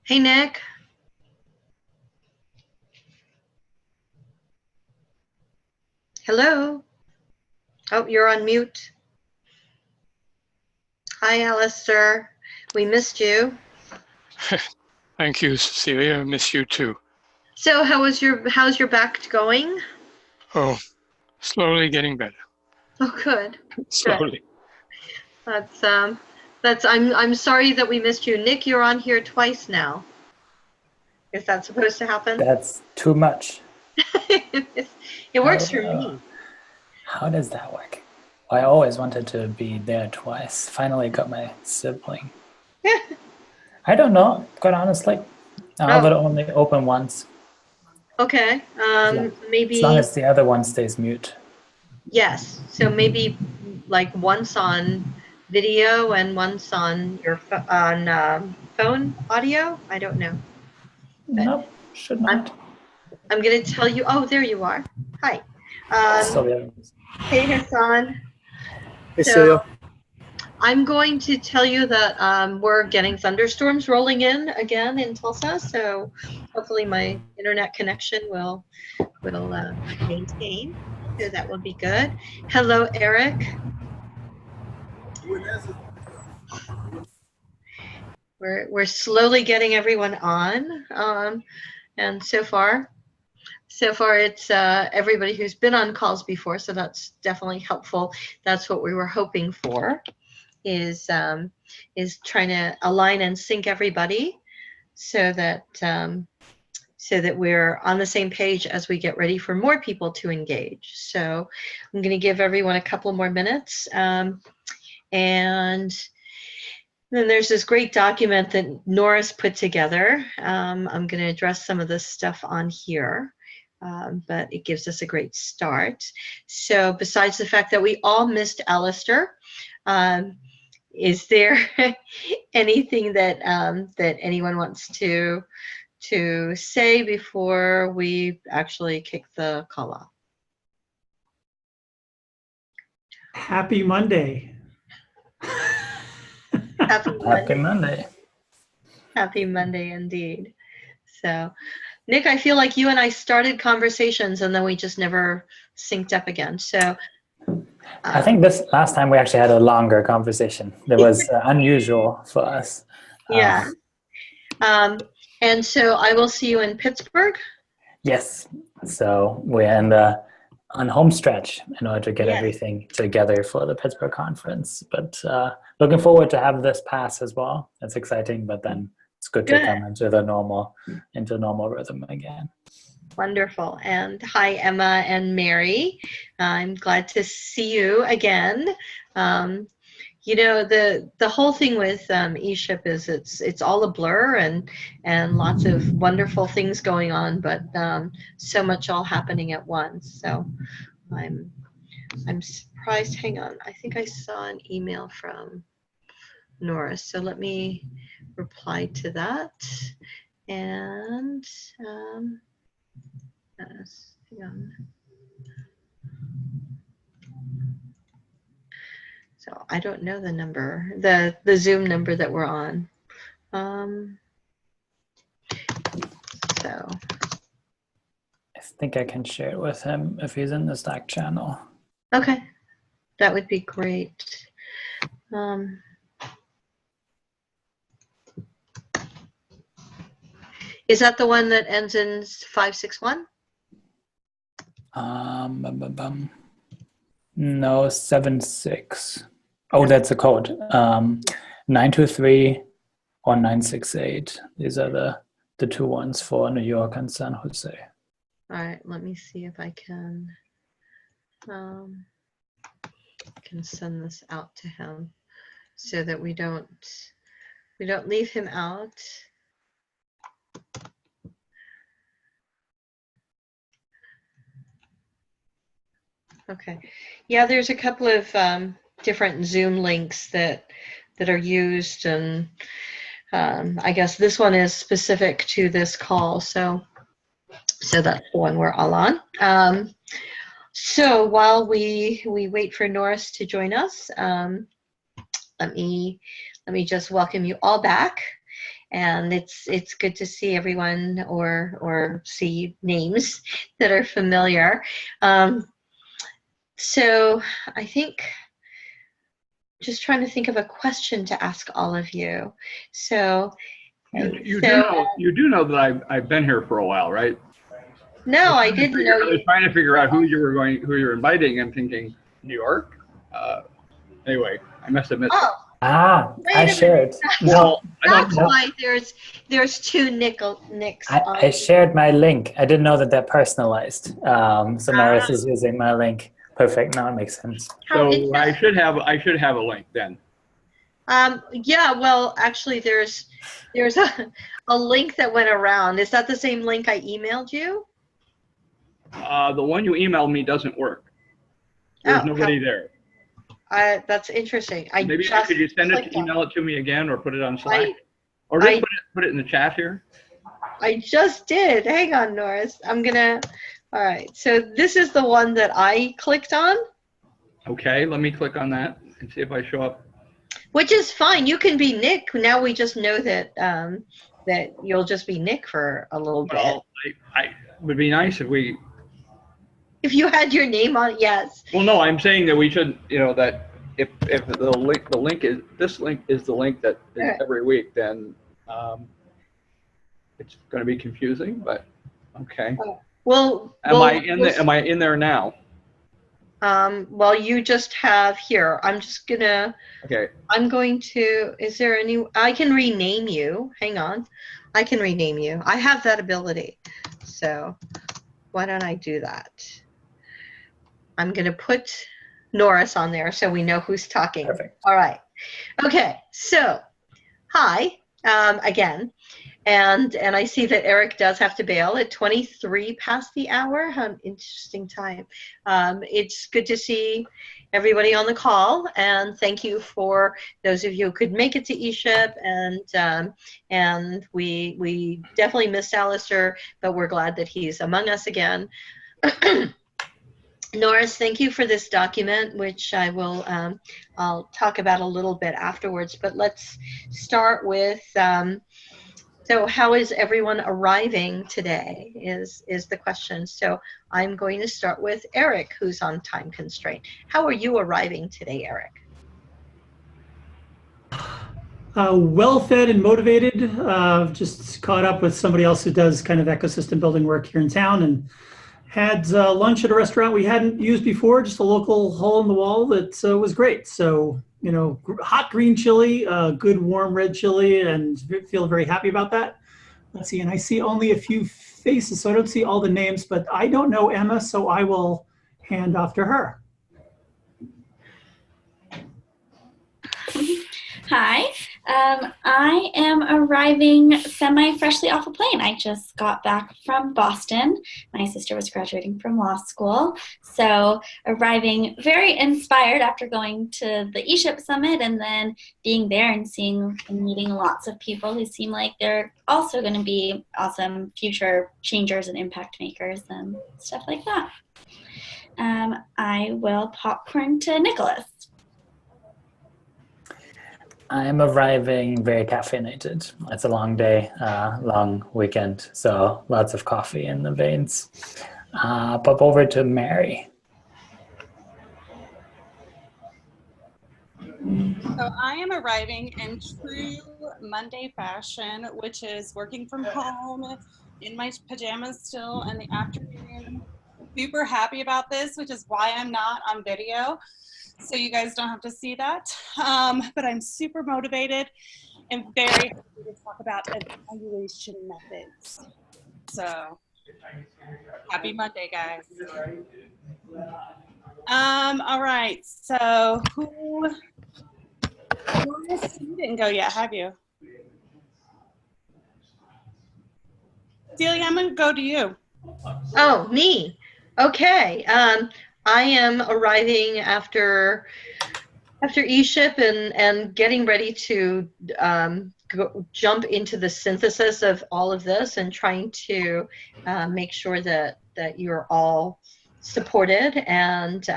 Hey, Nick. Hello. Oh, you're on mute. Hi, Alistair. We missed you. Thank you, Cecilia. I miss you too. So, how's your back going? Oh, slowly getting better. Oh, good. Good. Slowly. That's I'm sorry that we missed you. Nick, you're on here twice now. Is that supposed to happen? That's too much. It works for me. How does that work? I always wanted to be there twice. Finally got my sibling. I don't know, quite honestly. I'll let it only open once. Okay. As long Maybe. as the other one stays mute. Yes. So maybe like once on video and once on your phone audio. I don't know. But Nope, should not. I'm going to tell you. Oh, there you are. Hi. Hey, Hassan. Hey, So Celia. I'm going to tell you that we're getting thunderstorms rolling in again in Tulsa. So hopefully my internet connection will maintain. So that will be good. Hello, Eric. We're slowly getting everyone on, and so far it's everybody who's been on calls before, so that's definitely helpful. That's what we were hoping for, is trying to align and sync everybody so that we're on the same page as we get ready for more people to engage. So I'm going to give everyone a couple more minutes, and then there's this great document that Norris put together. I'm going to address some of this stuff on here, but it gives us a great start. So besides the fact that we all missed Alistair, is there anything that that anyone wants to say before we actually kick the call off? Happy Monday. Happy Monday. Happy Monday indeed. So, Nick, I feel like you and I started conversations and then we just never synced up again. So I think this last time we actually had a longer conversation. That was unusual for us. Yeah. And so I will see you in Pittsburgh. Yes. So we're on home stretch in order to get everything together for the Pittsburgh conference. But looking forward to have this pass as well. It's exciting, but then it's good to come into the normal rhythm again. Wonderful. And hi, Emma and Mary. I'm glad to see you again. You know, the whole thing with ESHIP is it's all a blur and lots of wonderful things going on, but so much all happening at once. So I'm surprised. Hang on, I think I saw an email from Norris. So let me reply to that. And hang on. So I don't know the number, the Zoom number that we're on. So I think I can share it with him if he's in the Slack channel. Okay, that would be great. Is that the one that ends in 561? No, 76. Oh, that's a code. 923 or 968. These are the two ones for New York and San Jose. All right, let me see if I can send this out to him so that we don't leave him out. Okay, yeah, there's a couple of different Zoom links that are used, and I guess this one is specific to this call, so that's the one we're all on. So while we wait for Norris to join us, let me just welcome you all back. and it's good to see everyone or see names that are familiar. So I think just trying to think of a question to ask all of you. So You do know that I've been here for a while, right? no, I didn't know I was you. trying to figure out who you're inviting, and thinking New York. Anyway, I must have missed it. Oh, wait I a minute. shared. Well, I don't That's know. why there's two Nicks. I shared my link. I didn't know that they're personalized. So Norris is using my link. Perfect. Now it makes sense. How So interesting. I should have a link then. Yeah, well, actually, there's a link that went around. Is that the same link I emailed you? The one you emailed me doesn't work. There's nobody there. That's interesting. I Maybe just could you email it to me again, or put it on Slack, or just put it in the chat here? I just did. Hang on, Norris. All right. So this is the one that I clicked on. Okay, let me click on that and see if I show up. Which is fine. You can be Nick. Now we just know that that you'll just be Nick for a little bit. Well, I would be nice If you had your name on, yes. Well, no, I'm saying that we should, that if the link is the link that is every week, then it's going to be confusing. But okay. Well, am I in there now? Well, you just have here. Okay. I'm going to. Is there any? I can rename you. Hang on. I can rename you. I have that ability. So why don't I do that? I'm going to put Norris on there so we know who's talking. Perfect. All right. Okay. So, hi again. And I see that Eric does have to bail at 23 past the hour. How an interesting time. It's good to see everybody on the call, and thank you for those of you who could make it to ESHIP. And we definitely missed Alistair, but we're glad that he's among us again. Norris, thank you for this document, which I'll talk about a little bit afterwards. But let's start with. So how is everyone arriving today is the question. So I'm going to start with Eric, who's on time constraint. How are you arriving today, Eric? Well-fed and motivated. Just caught up with somebody else who does kind of ecosystem building work here in town, and had lunch at a restaurant we hadn't used before, just a local hole in the wall that was great. So, hot green chili, good warm red chili, and feel very happy about that. Let's see, and I see only a few faces, so I don't see all the names, but I don't know Emma, so I will hand off to her. Hi, I am arriving semi-freshly off a plane. I just got back from Boston. My sister was graduating from law school, so arriving very inspired after going to the ESHIP summit and then being there and seeing and meeting lots of people who seem like they're also going to be awesome future changers and impact makers and stuff like that. I will popcorn to Nicholas. I'm arriving very caffeinated. It's a long day, long weekend, so lots of coffee in the veins. Pop over to Mary. So I am arriving in true Monday fashion, which is working from home in my pajamas still in the afternoon. Super happy about this, which is why I'm not on video, so you guys don't have to see that. But I'm super motivated and very happy to talk about evaluation methods. So happy Monday, guys. All right, so you didn't go yet, have you? Celia, I'm gonna go to you. Oh, me. Okay. I am arriving after ESHIP and getting ready to jump into the synthesis of all of this and trying to make sure that you're all supported and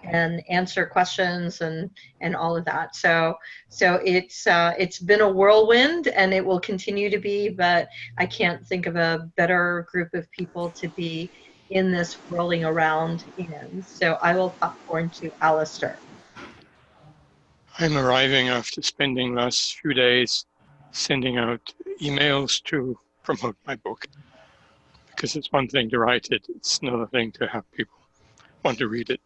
answer questions and all of that. So it's been a whirlwind, and it will continue to be, but I can't think of a better group of people to be in this whirling around in. So I will popcorn to Alistair. I'm arriving after spending last few days sending out emails to promote my book, because it's one thing to write it, it's another thing to have people want to read it.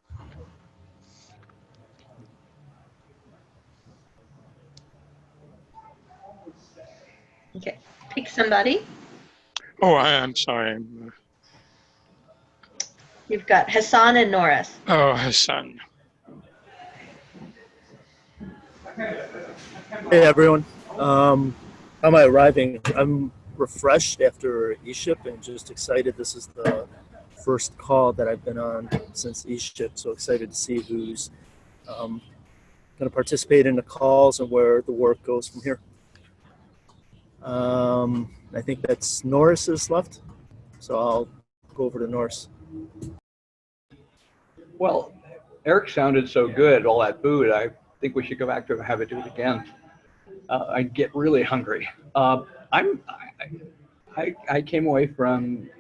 Okay, pick somebody. Oh, I'm sorry. You've got Hassan and Norris. Oh, Hassan. Hey everyone, how am I arriving? I'm refreshed after ESHIP and just excited. This is the first call that I've been on since ESHIP, so excited to see who's going to participate in the calls and where the work goes from here. I think that's Norris is left, so I'll go over to Norris. Well, Eric sounded so good, all that food. I think we should go back to have it do it again. I get really hungry. I came away from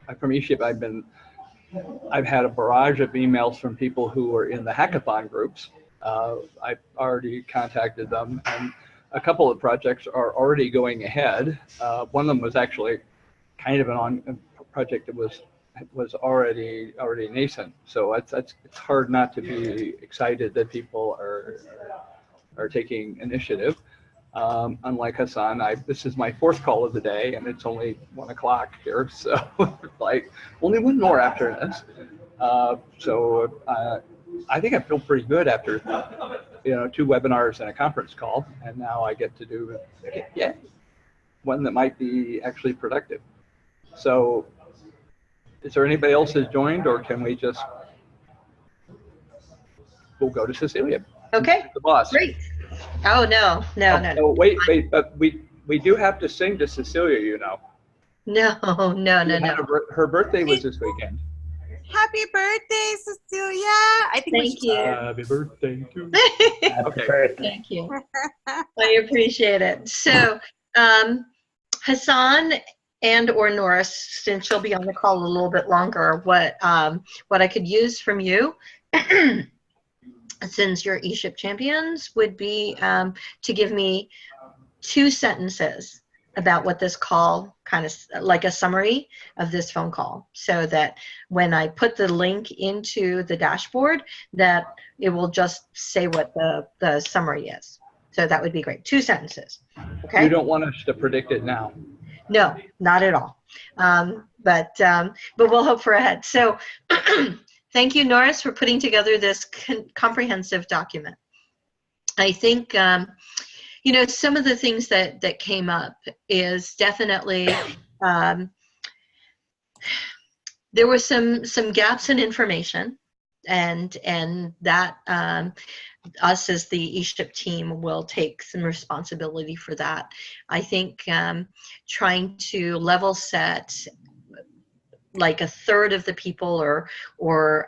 ESHIP. I've had a barrage of emails from people who are in the hackathon groups. I've already contacted them, and a couple of projects are already going ahead. One of them was actually kind of a project that was already nascent. So it's hard not to be excited that people are taking initiative. Unlike Hassan, this is my fourth call of the day, and it's only 1 o'clock here, so like only one more after this. I think I feel pretty good after 2 webinars and a conference call, and now I get to do one that might be actually productive. So, is there anybody else who's joined, or can we just we'll go to Cecilia? Okay, the boss. Great. Oh no. Wait, but we do have to sing to Cecilia, No. Her birthday was this weekend. Happy birthday, Cecilia. I think Thank you. Happy birthday to Okay. Thank you. I appreciate it. So, Hassan and or Norris, since you'll be on the call a little bit longer, what I could use from you since you're ESHIP champions would be to give me 2 sentences about what this call, kind of like a summary of this phone call, so that when I put the link into the dashboard, that it will just say what the summary is. So that would be great. 2 sentences. Okay. You don't want us to predict it now. No, not at all. But we'll hope for ahead. So thank you, Norris, for putting together this comprehensive document. I think, some of the things that came up is definitely there were some gaps in information, and that us as the ESHIP team will take some responsibility for that. I think trying to level set like a third of the people or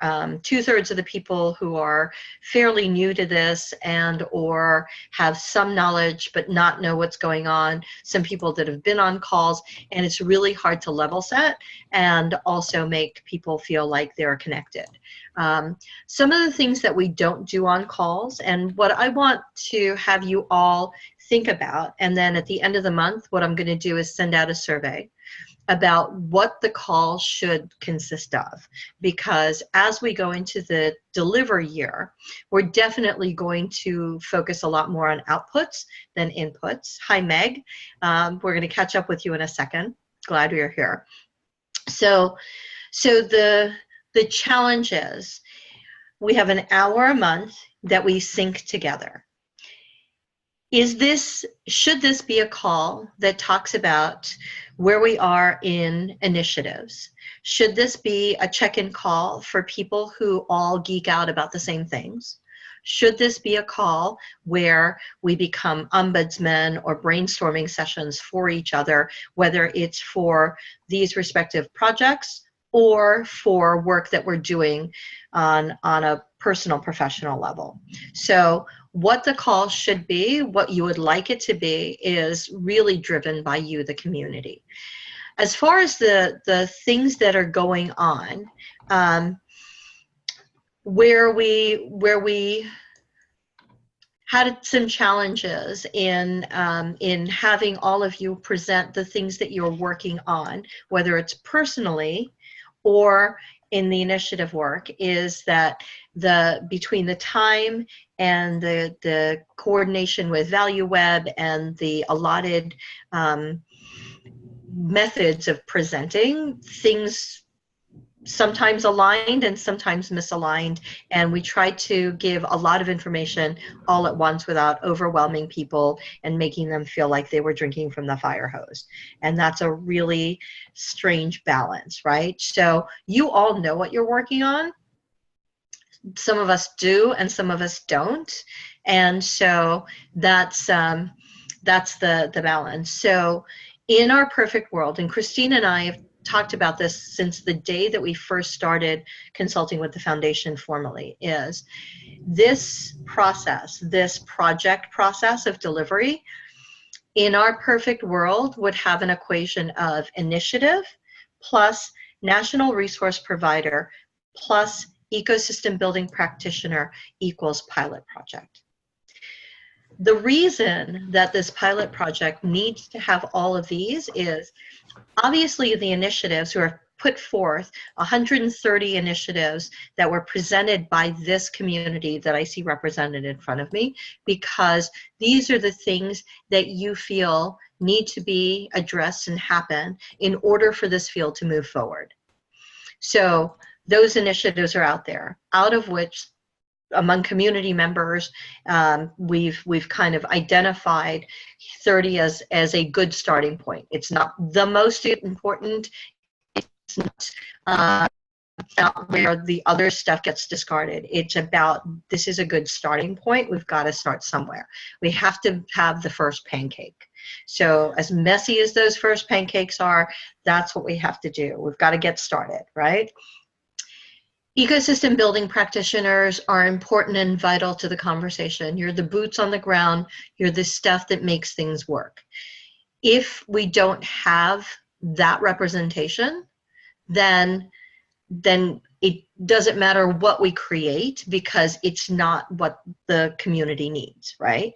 2/3 of the people who are fairly new to this and or have some knowledge but not know what's going on, some people that have been on calls, and it's really hard to level set and also make people feel like they're connected. Some of the things that we don't do on calls, and what I want to have you all think about, and then at the end of the month, what I'm going to do is send out a survey about what the call should consist of, because as we go into the deliver year, we're definitely going to focus a lot more on outputs than inputs. Hi, Meg. We're going to catch up with you in a second. Glad you're here. So the challenge is we have an hour a month that we sync together. Should this be a call that talks about where we are in initiatives? Should this be a check-in call for people who all geek out about the same things? Should this be a call where we become ombudsmen or brainstorming sessions for each other, whether it's for these respective projects or for work that we're doing on a personal professional level. So what the call should be, what you would like it to be, is really driven by you, the community. As far as the things that are going on, where we had some challenges in having all of you present the things that you're working on, whether it's personally or in the initiative work, is that between the time and the coordination with ValueWeb and the allotted methods of presenting, things sometimes aligned and sometimes misaligned, and we tried to give a lot of information all at once without overwhelming people and making them feel like they were drinking from the fire hose. And that's a really strange balance, right? So you all know what you're working on. Some of us do and some of us don't, and so that's the balance. So in our perfect world, and Christine and I have talked about this since the day that we first started consulting with the foundation formally, is this process, this project process of delivery, in our perfect world would have an equation of initiative plus national resource provider plus ecosystem building practitioner equals pilot project. The reason that this pilot project needs to have all of these is obviously the initiatives who are put forth, 130 initiatives that were presented by this community that I see represented in front of me, because these are the things that you feel need to be addressed and happen in order for this field to move forward. So those initiatives are out there, out of which among community members, we've kind of identified 30 as a good starting point. It's not the most important. It's not where the other stuff gets discarded. It's about, this is a good starting point. We've got to start somewhere. We have to have the first pancake. So as messy as those first pancakes are, that's what we have to do. We've got to get started, right? Ecosystem building practitioners are important and vital to the conversation. You're the boots on the ground. You're the stuff that makes things work. If we don't have that representation, then it doesn't matter what we create, because it's not what the community needs, right?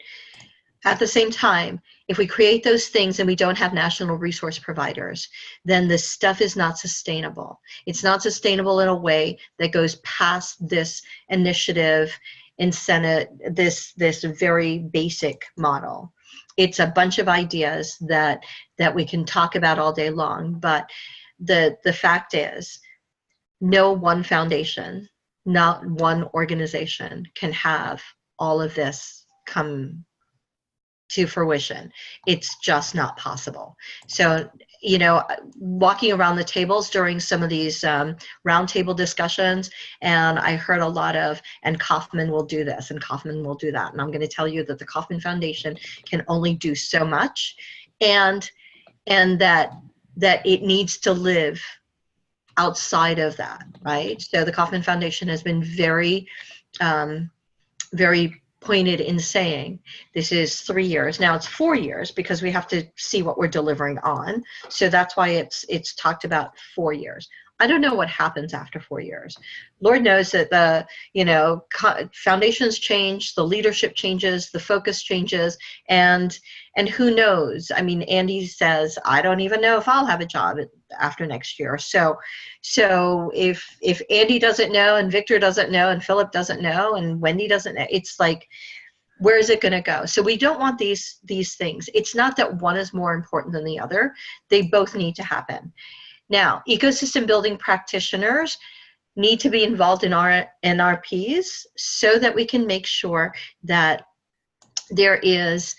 At the same time, if we create those things and we don't have national resource providers, then this stuff is not sustainable. It's not sustainable in a way that goes past this initiative incentive, this very basic model. It's a bunch of ideas that we can talk about all day long, but the fact is, no one foundation, not one organization can have all of this come to fruition. It's just not possible. So, you know, walking around the tables during some of these roundtable discussions, and I heard a lot of, and Kauffman will do this, and Kauffman will do that. And I'm going to tell you that the Kauffman Foundation can only do so much, and that it needs to live outside of that, right? So the Kauffman Foundation has been very, very pointed in saying this is 3 years. Now it's 4 years because we have to see what we're delivering on. So that's why it's talked about 4 years. I don't know what happens after 4 years. Lord knows that the, you know, foundations change, the leadership changes, the focus changes, and who knows? I mean, Andy says, I don't even know if I'll have a job after next year. So if Andy doesn't know, and Victor doesn't know, and Philip doesn't know, and Wendy doesn't know, it's like, where is it going to go? So we don't want these things. It's not that one is more important than the other. They both need to happen. Now, ecosystem building practitioners need to be involved in our NRPs so that we can make sure that there is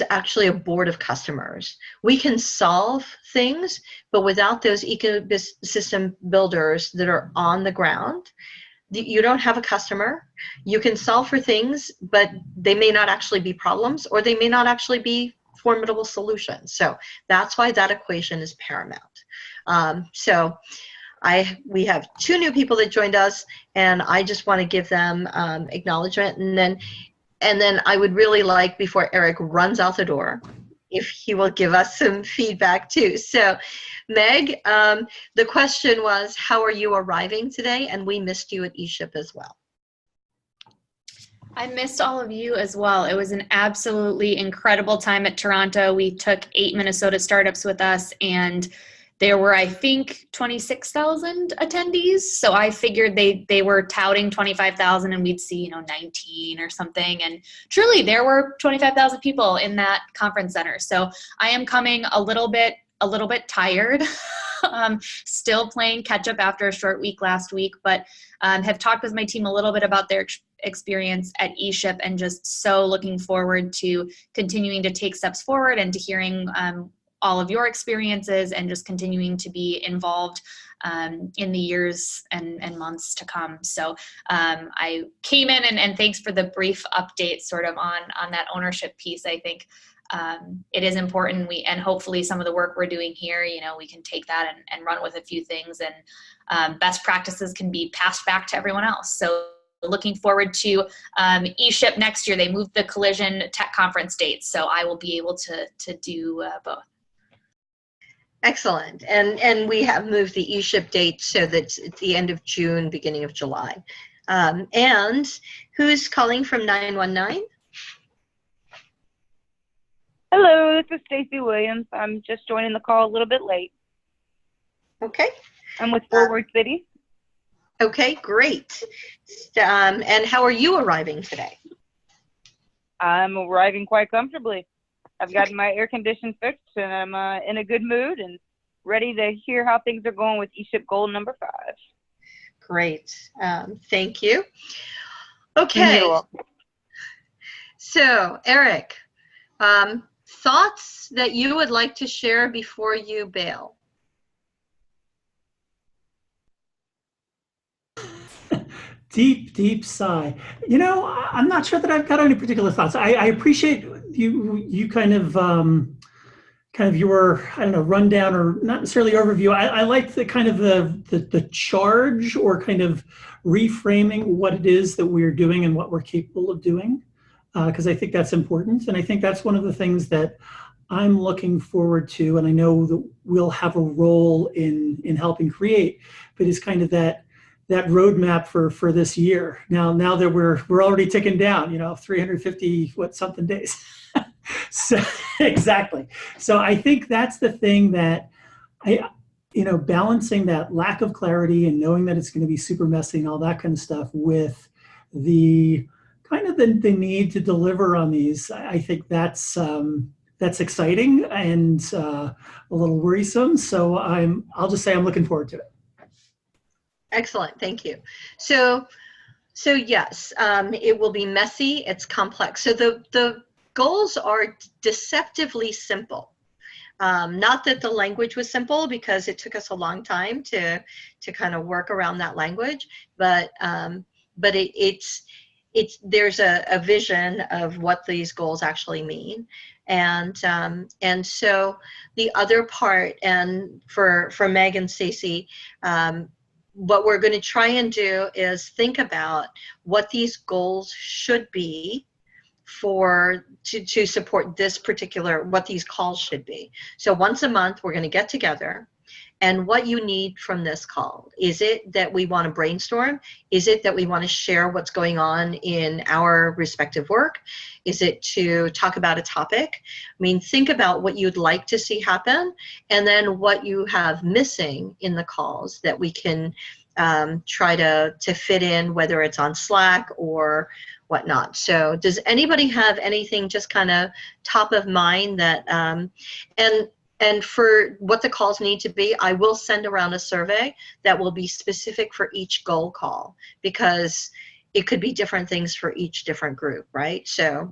actually a board of customers. We can solve things, but without those ecosystem builders that are on the ground, you don't have a customer. You can solve for things, but they may not actually be problems, or they may not actually be formidable solutions. So that's why that equation is paramount. So we have 2 new people that joined us, and I just want to give them acknowledgement, and then I would really like, before Eric runs out the door, if he will give us some feedback too. So Meg, the question was, how are you arriving today? And we missed you at ESHIP as well. I missed all of you as well. It was an absolutely incredible time at Toronto. We took 8 Minnesota startups with us, and there were, I think, 26,000 attendees. So I figured they were touting 25,000 and we'd see, 19 or something. And truly there were 25,000 people in that conference center. So I am coming a little bit tired, still playing catch up after a short week last week, but have talked with my team a little bit about their experience at ESHIP, and just so looking forward to continuing to take steps forward and to hearing all of your experiences and just continuing to be involved in the years and months to come. So I came in and thanks for the brief update sort of on that ownership piece. I think it is important, and hopefully some of the work we're doing here, we can take that and run with a few things, and best practices can be passed back to everyone else. So looking forward to eShip next year. They moved the Collision Tech Conference dates, so I will be able to do both. Excellent. And we have moved the eShip date so that it's the end of June, beginning of July. And who's calling from 919? Hello, this is Stacy Williams. I'm just joining the call a little bit late. Okay. I'm with Forward City. Okay, great. And how are you arriving today? I'm arriving quite comfortably. I've gotten my air condition fixed, and I'm in a good mood and ready to hear how things are going with eShip goal number 5. Great. Thank you. Okay. So, Eric, thoughts that you would like to share before you bail? Deep sigh. I'm not sure that I've got any particular thoughts. I appreciate you kind of your, I don't know, rundown, or not necessarily overview. I like the kind of the charge, or kind of reframing what it is that we're doing and what we're capable of doing, because I think that's important. And I think that's one of the things that I'm looking forward to, and I know that we'll have a role in helping create, but it's kind of that roadmap for this year. Now that we're already ticking down, 350 something days. So exactly. So I think that's the thing that balancing that lack of clarity and knowing that it's going to be super messy and all that kind of stuff with the kind of the need to deliver on these. I think that's exciting and a little worrisome. So I'll just say I'm looking forward to it. Excellent, thank you. So yes, it will be messy, it's complex. So the goals are deceptively simple. Not that the language was simple, because it took us a long time to kind of work around that language, but it's there's a vision of what these goals actually mean. And so the other part, and for Meg and Stacy, what we're going to try and do is think about what these goals should be to support this particular, what these calls should be. So once a month, we're going to get together, and what you need from this call. Is it that we want to brainstorm? Is it that we want to share what's going on in our respective work? Is it to talk about a topic? I mean, think about what you'd like to see happen, and then what you have missing in the calls that we can try to fit in, whether it's on Slack or whatnot. So does anybody have anything just kind of top of mind that, and for what the calls need to be, I will send around a survey that will be specific for each goal call, because it could be different things for each different group, right? So,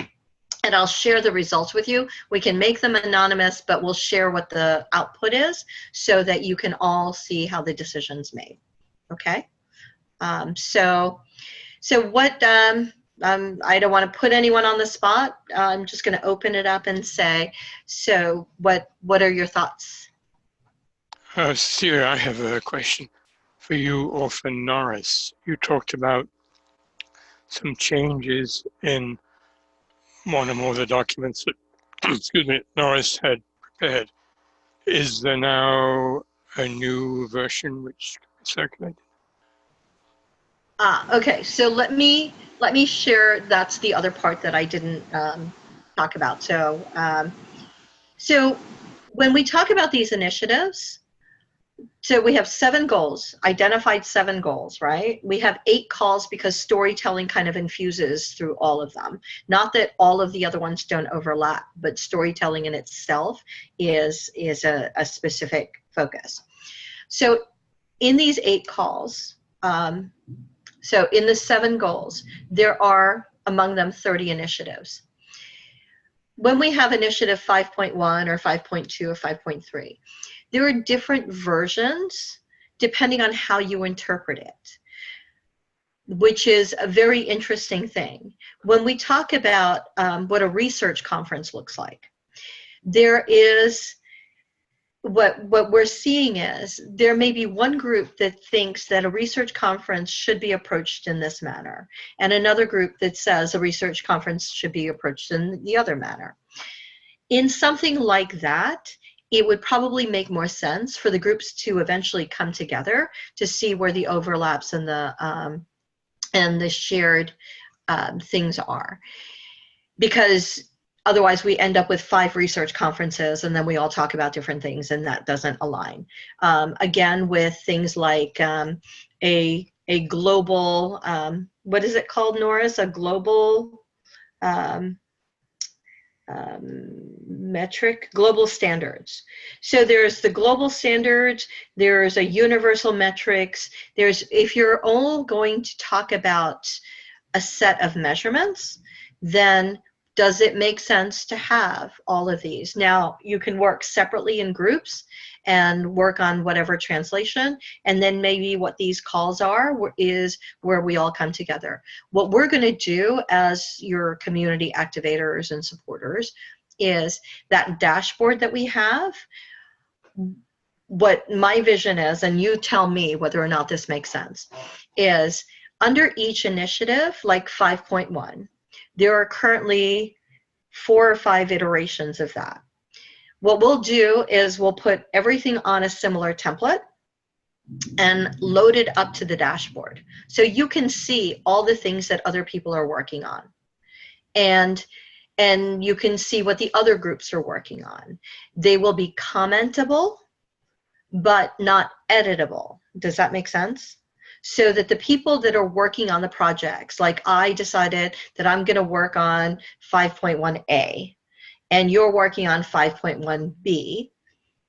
and I'll share the results with you. We can make them anonymous, but we'll share what the output is so that you can all see how the decision's made, okay? So what, I don't want to put anyone on the spot. I'm just going to open it up and say, so what are your thoughts? Cecilia, I have a question. for you or for Norris. You talked about some changes in one or more of the documents that, excuse me, Norris had prepared. Is there now a new version which circulated? Okay, so let me share. That's the other part that I didn't talk about. So when we talk about these initiatives, so we have 7 goals, identified 7 goals, right? We have 8 calls because storytelling kind of infuses through all of them. Not that all of the other ones don't overlap, but storytelling in itself is a specific focus. So in these 8 calls, so in the 7 goals, there are among them 30 initiatives. When we have initiative 5.1 or 5.2 or 5.3, there are different versions depending on how you interpret it, which is a very interesting thing. When we talk about what a research conference looks like, there is what we're seeing is there may be one group that thinks that a research conference should be approached in this manner, and another group that says a research conference should be approached in the other manner. In something like that, it would probably make more sense for the groups to eventually come together to see where the overlaps and the shared things are, because otherwise we end up with 5 research conferences and then we all talk about different things and that doesn't align. Again, with things like a global, what is it called, Norris? A global metric, global standards. So there's the global standards, there's a universal metrics, there's, if you're all going to talk about a set of measurements, then does it make sense to have all of these? Now, you can work separately in groups and work on whatever translation, and then maybe what these calls are is where we all come together. What we're going to do as your community activators and supporters is that dashboard that we have, what my vision is, and you tell me whether or not this makes sense, is under each initiative, like 5.1, there are currently 4 or 5 iterations of that. What we'll do is we'll put everything on a similar template and load it up to the dashboard. So you can see all the things that other people are working on. And you can see what the other groups are working on. They will be commentable, but not editable. Does that make sense? So that the people that are working on the projects, like I decided that I'm going to work on 5.1A, and you're working on 5.1B,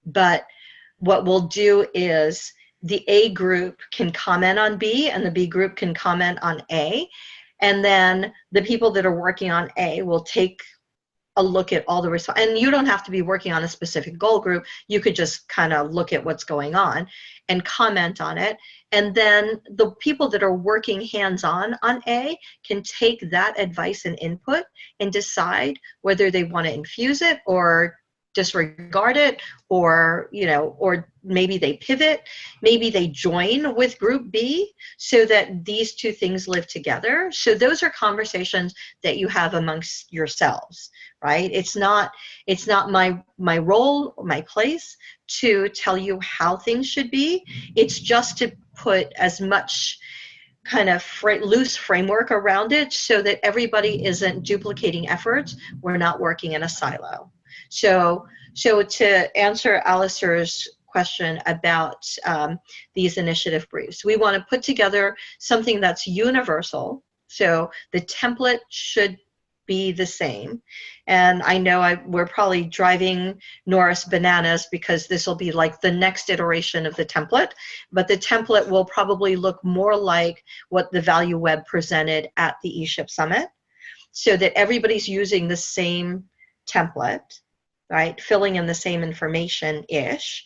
but what we'll do is the A group can comment on B and the B group can comment on A, and then the people that are working on A will take a look at all the response. And you don't have to be working on a specific goal group. You could just kind of look at what's going on and comment on it. And then the people that are working hands-on on A can take that advice and input and decide whether they want to infuse it or disregard it, or, you know, or maybe they pivot, maybe they join with group B, so that these two things live together. So those are conversations that you have amongst yourselves, right? It's not my role, my place to tell you how things should be. It's just to put as much kind of loose framework around it so that everybody isn't duplicating efforts. We're not working in a silo. So to answer Alistair's question about these initiative briefs, we want to put together something that's universal. So the template should be the same. And I know we're probably driving Norris bananas because this will be like the next iteration of the template, but the template will probably look more like what the Value Web presented at the ESHIP Summit, so that everybody's using the same template, right? Filling in the same information-ish.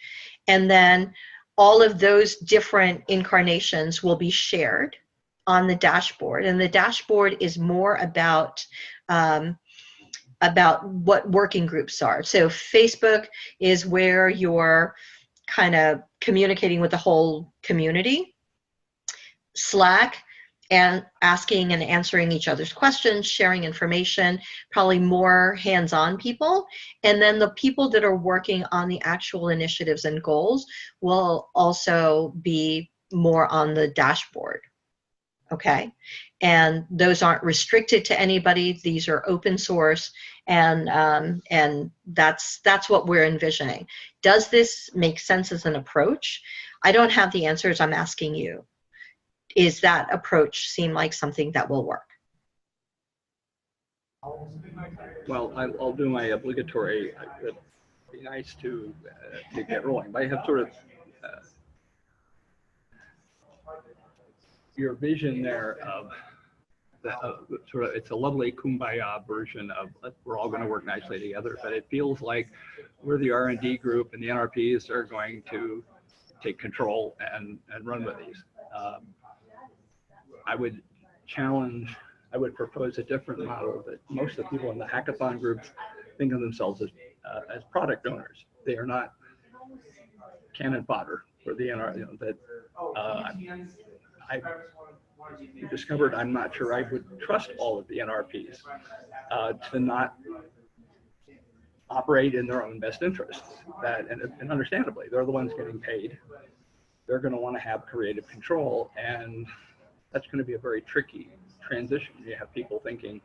And then all of those different incarnations will be shared on the dashboard. And the dashboard is more about what working groups are. So Facebook is where you're kind of communicating with the whole community. Slack, and asking and answering each other's questions, sharing information, probably more hands-on people. And then the people that are working on the actual initiatives and goals will also be more on the dashboard. Okay, and those aren't restricted to anybody. These are open source, and that's what we're envisioning. Does this make sense as an approach? I don't have the answers. I'm asking you. Is that approach seem like something that will work? Well, I'll do my obligatory. It'd be nice to get rolling. But I have sort of your vision there of sort of, it's a lovely kumbaya version of we're all going to work nicely together, but it feels like we're the R&D group and the NRPs are going to take control and run with these. I would propose a different model that most of the people in the hackathon groups think of themselves as product owners. They are not cannon fodder for the NR, that I discovered I'm not sure I would trust all of the NRPs to not operate in their own best interests. And understandably, they're the ones getting paid. They're going to want to have creative control, and that's going to be a very tricky transition. You have people thinking,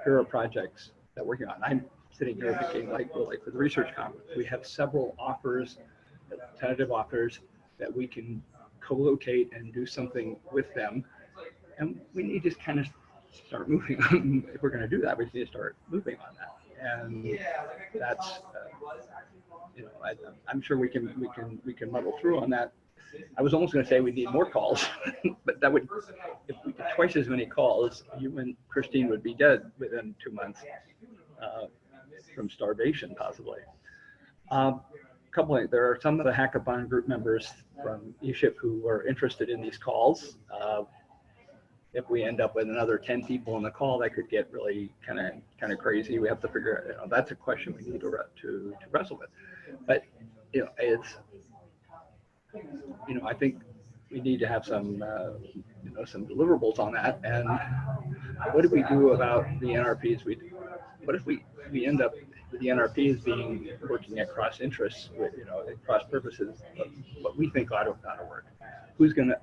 here are projects that we're working on. I'm sitting here thinking, like for the research conference, we have several offers, tentative offers, that we can co-locate and do something with them. And we need to kind of start moving on. If we're going to do that, we need to start moving on that. And that's, I'm sure we can muddle through on that. I was almost going to say we need more calls, but that would, if we did twice as many calls, you and Christine would be dead within 2 months from starvation, possibly. There are some of the hackathon group members from ESHIP who are interested in these calls. If we end up with another 10 people on the call, that could get really kind of crazy. We have to figure out, that's a question we need to wrestle with. But it's, I think we need to have some some deliverables on that. And what do we do about the NRPs? What if we end up with the NRPs working at cross interests with at cross purposes, what we think ought to work? Who's gonna?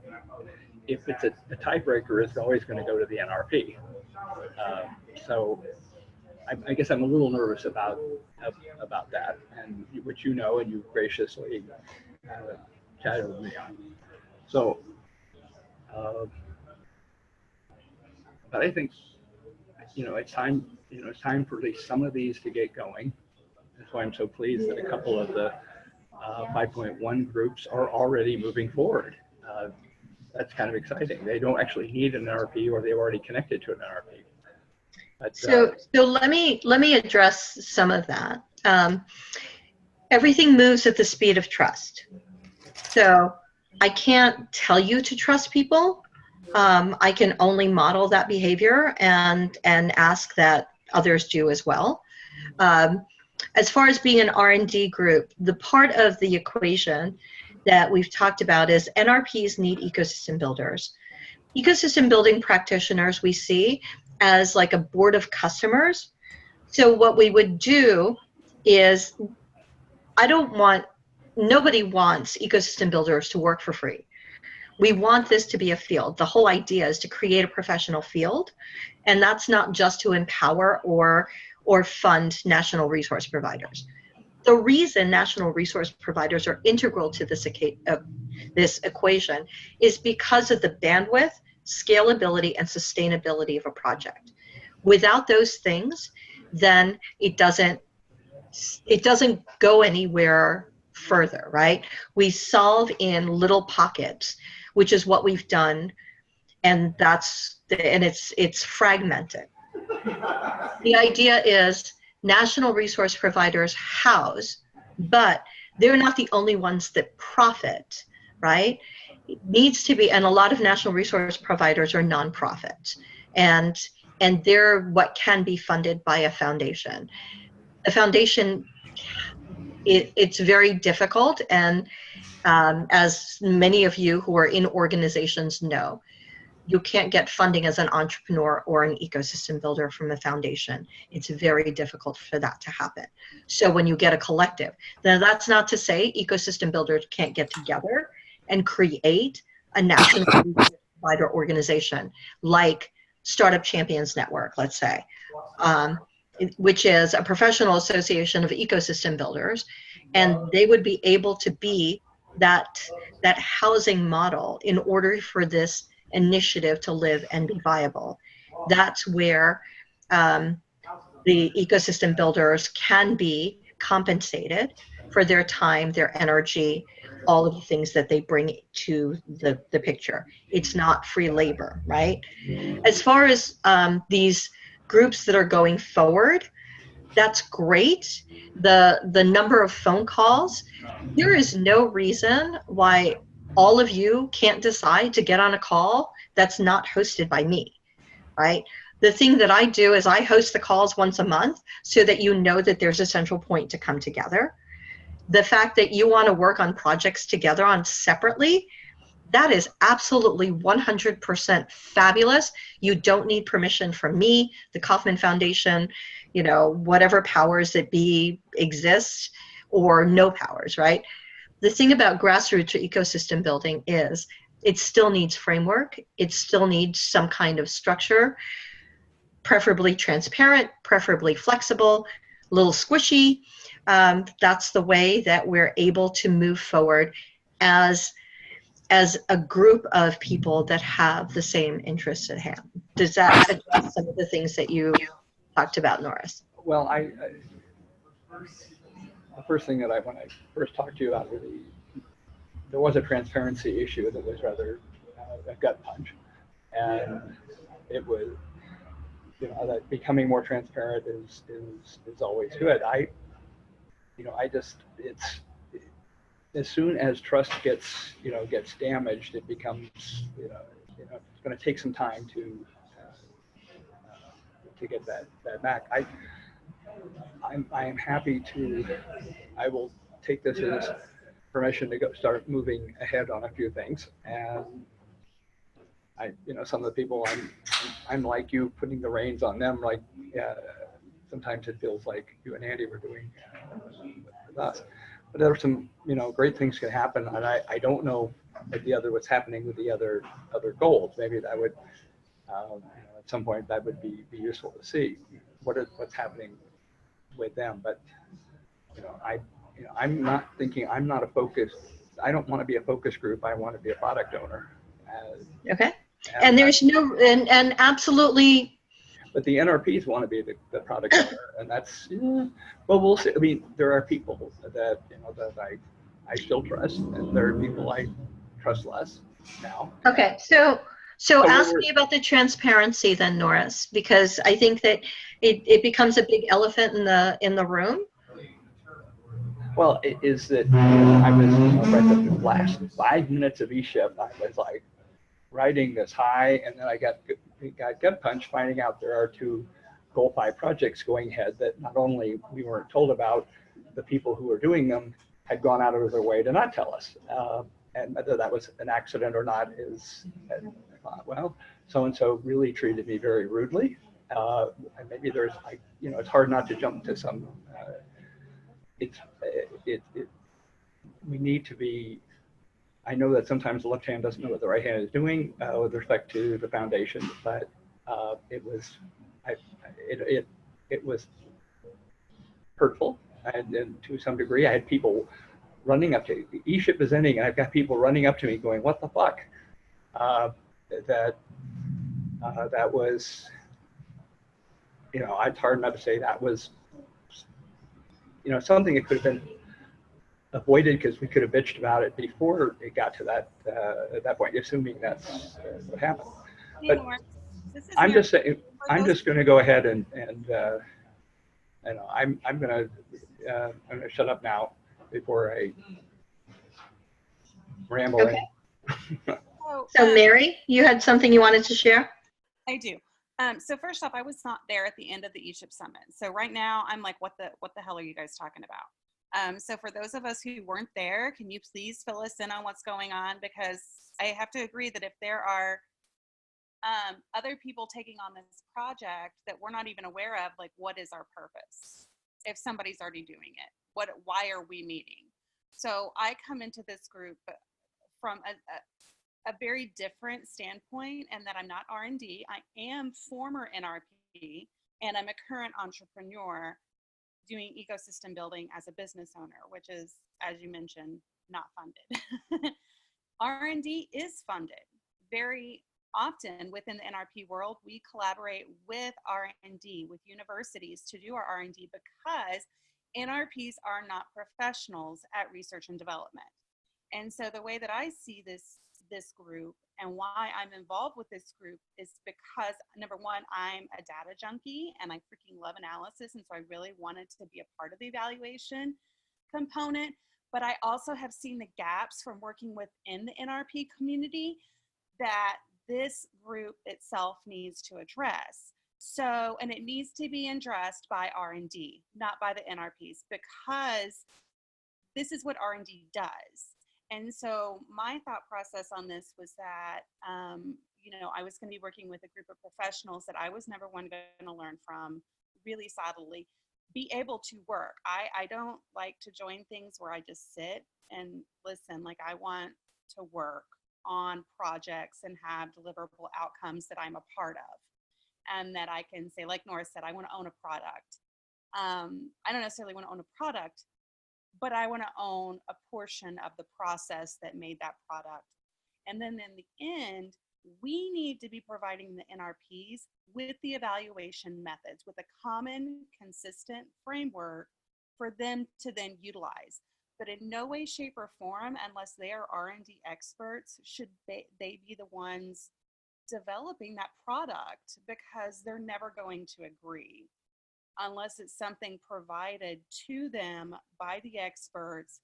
If it's a tiebreaker, it's always going to go to the NRP. So I guess I'm a little nervous about that, and which and you graciously chatted with me on. So, but I think it's time. It's time for at least some of these to get going. That's why I'm so pleased that a couple of the 5.1 groups are already moving forward. That's kind of exciting. They don't actually need an NRP, or they've already connected to an NRP. But, so let me address some of that. Everything moves at the speed of trust. So I can't tell you to trust people. I can only model that behavior and ask that others do as well. As far as being an R&D group, the part of the equation that we've talked about is NRPs need ecosystem builders. Ecosystem building practitioners we see as like a board of customers. So what we would do is, nobody wants ecosystem builders to work for free. We want this to be a field. The whole idea is to create a professional field, and that's not just to empower or fund national resource providers. The reason national resource providers are integral to this equation is because of the bandwidth, scalability, and sustainability of a project. Without those things, then it doesn't go anywhere further, right? We solve in little pockets, which is what we've done, and it's fragmented. The idea is national resource providers house, but they're not the only ones that profit, right? It needs to be, and a lot of national resource providers are nonprofits, and they're what can be funded by a foundation. A foundation, it's very difficult, and as many of you who are in organizations know, you can't get funding as an entrepreneur or an ecosystem builder from a foundation. It's very difficult for that to happen. So when you get a collective, now that's not to say ecosystem builders can't get together and create a national provider organization like Startup Champions Network, let's say, which is a professional association of ecosystem builders, and they would be able to be that housing model in order for this initiative to live and be viable. That's where the ecosystem builders can be compensated for their time, their energy, all of the things that they bring to the picture. It's not free labor, right? As far as these groups that are going forward, that's great. The number of phone calls, there is no reason why all of you can't decide to get on a call that's not hosted by me, right? The thing that I do is I host the calls once a month so that you know that there's a central point to come together. The fact that you want to work on projects together on separately, that is absolutely 100% fabulous. You don't need permission from me, the Kauffman Foundation, you know, whatever powers that be exist, or no powers, right? The thing about grassroots ecosystem building is it still needs framework. It still needs some kind of structure, preferably transparent, preferably flexible, a little squishy. That's the way that we're able to move forward as a group of people that have the same interests at hand. Does that address some of the things that you talked about, Norris? Well, the first thing that when I first talked to you about, really, there was a transparency issue that was rather a gut punch, and it was, you know, that becoming more transparent is always good. It's as soon as trust gets damaged, it becomes, it's going to take some time to get that back. I am happy to. I will take this as permission to start moving ahead on a few things, and some of the people I'm like you, putting the reins on them. Like, sometimes it feels like you and Andy were doing with us. But there are some, great things can happen, and I don't know what's happening with the other goals. Maybe that would, at some point, that would be useful to see what's happening with them. But I'm not a focus. I don't want to be a focus group. I want to be a product owner. Okay. And there's and absolutely. But the NRPs want to be the product owner, and that's, well, we'll see. I mean, there are people that that I still trust, and there are people I trust less now. Okay, so ask me about the transparency then, Norris, because I think that it becomes a big elephant in the room. Well, it is that I was right the last 5 minutes of ESHIP, I was like riding this high, and then I got gut punch finding out there are 2 Goal 5 projects going ahead that not only we weren't told about, the people who were doing them had gone out of their way to not tell us. And whether that was an accident or not is, well, so-and-so really treated me very rudely. And maybe there's, it's hard not to jump to some, we need to be, I know that sometimes the left hand doesn't know what the right hand is doing with respect to the foundation, but it was hurtful, and to some degree, I had people running up to me. ESHIP is ending, and I've got people running up to me going, "What the fuck?" That was, it's hard not to say that was, something that could have been avoided because we could have bitched about it before it got to that point, assuming that's what happened. But I'm just saying, I'm just going to go ahead and I'm going to shut up now before I ramble. Okay. So Mary, you had something you wanted to share? I do. So first off, I was not there at the end of the ESHIP summit. So right now I'm like, what the hell are you guys talking about? So for those of us who weren't there, can you please fill us in on what's going on? Because I have to agree that if there are other people taking on this project that we're not even aware of, like, what is our purpose? If somebody's already doing it, why are we meeting? So I come into this group from a very different standpoint, and that I'm not R&D. I am former NRP, and I'm a current entrepreneur doing ecosystem building as a business owner, which is, as you mentioned, not funded. R&D is funded. Very often within the NRP world, we collaborate with R&D, with universities to do our R&D, because NRPs are not professionals at research and development. And so the way that I see this group and why I'm involved with this group is because, number one, I'm a data junkie and I freaking love analysis. And so I really wanted to be a part of the evaluation component. But I also have seen the gaps from working within the NRP community that this group itself needs to address. So, and it needs to be addressed by R&D, not by the NRPs, because this is what R&D does. And so my thought process on this was that, I was going to be working with a group of professionals that I was never one going to learn from, really solidly, be able to work. I don't like to join things where I just sit and listen. Like, I want to work on projects and have deliverable outcomes that I'm a part of, and that I can say, like Nora said, I want to own a product. I don't necessarily want to own a product, but I want to own a portion of the process that made that product. And then in the end, we need to be providing the NRPs with the evaluation methods, with a common, consistent framework for them to then utilize. But in no way, shape, or form, unless they are R&D experts, should they be the ones developing that product, because they're never going to agree unless it's something provided to them by the experts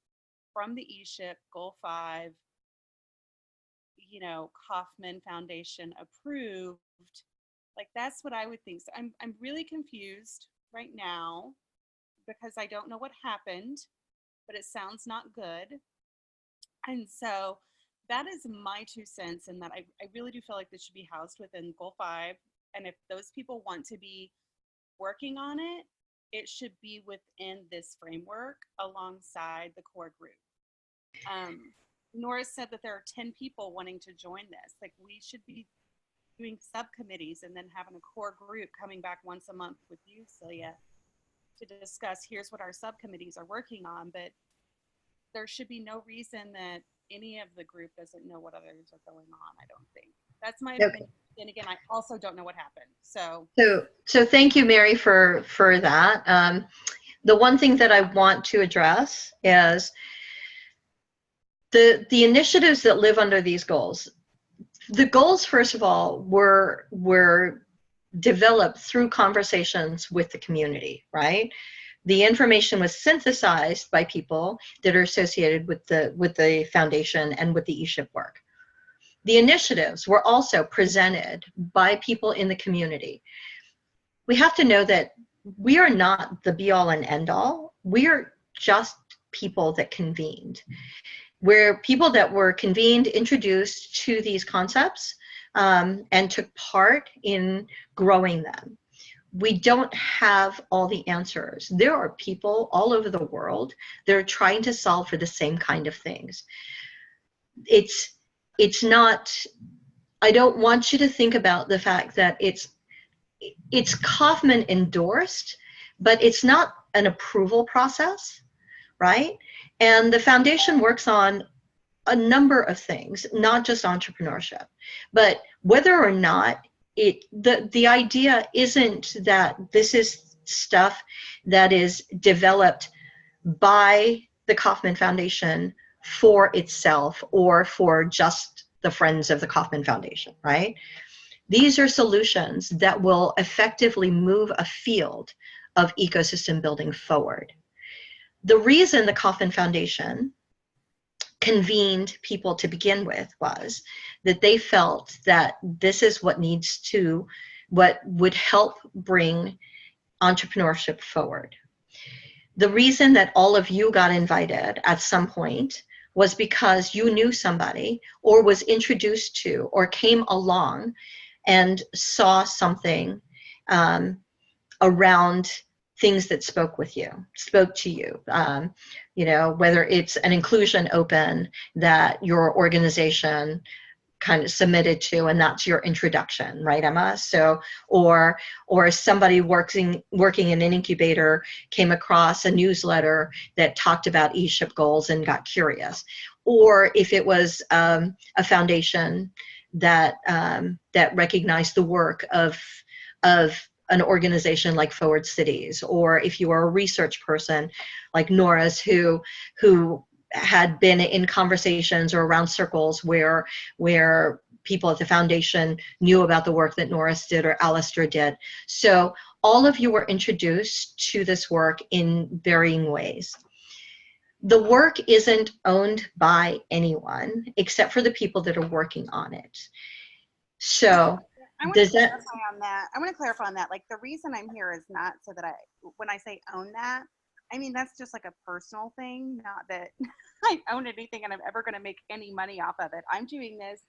from the ESHIP, Goal 5, Kauffman Foundation approved. Like, that's what I would think. So I'm really confused right now because I don't know what happened, but it sounds not good. And so that is my 2 cents, in that I really do feel like this should be housed within Goal 5. And if those people want to be working on it, it should be within this framework alongside the core group. Nora said that there are 10 people wanting to join this. Like, we should be doing subcommittees and then having a core group coming back once a month with you, Celia, to discuss, here's what our subcommittees are working on. But there should be no reason that any of the group doesn't know what others are going on, I don't think. That's my opinion. And again, I also don't know what happened. So thank you, Mary, for that. The one thing that I want to address is the initiatives that live under these goals. The goals, first of all, were developed through conversations with the community, right? The information was synthesized by people that are associated with the foundation and with the ESHIP work. The initiatives were also presented by people in the community. We have to know that we are not the be-all and end-all. We are just people that convened. We're people that were convened, introduced to these concepts, and took part in growing them. We don't have all the answers. There are people all over the world that are trying to solve for the same kind of things. It's not, I don't want you to think about the fact that it's Kauffman endorsed, but it's not an approval process, right? And the foundation works on a number of things, not just entrepreneurship, but whether or not the idea isn't that this is stuff that is developed by the Kauffman Foundation for itself or for just the friends of the Kauffman Foundation, right? These are solutions that will effectively move a field of ecosystem building forward. The reason the Kauffman Foundation convened people to begin with was that they felt that this is what would help bring entrepreneurship forward. The reason that all of you got invited at some point was because you knew somebody or was introduced to or came along and saw something around things that spoke to you. You know, whether it's an inclusion open that your organization kind of submitted to, and that's your introduction, right, Emma? So, or somebody working in an incubator came across a newsletter that talked about ESHIP goals and got curious, or if it was a foundation that that recognized the work of an organization like Forward Cities, or if you are a research person like Nora's who had been in conversations or around circles where people at the foundation knew about the work that Norris did or Alistair did. So all of you were introduced to this work in varying ways. The work isn't owned by anyone except for the people that are working on it. So I want to clarify on that. I want to clarify on that. Like, the reason I'm here is not so that when I say own that, I mean, that's just like a personal thing, not that I own anything and I'm ever going to make any money off of it. I'm doing this.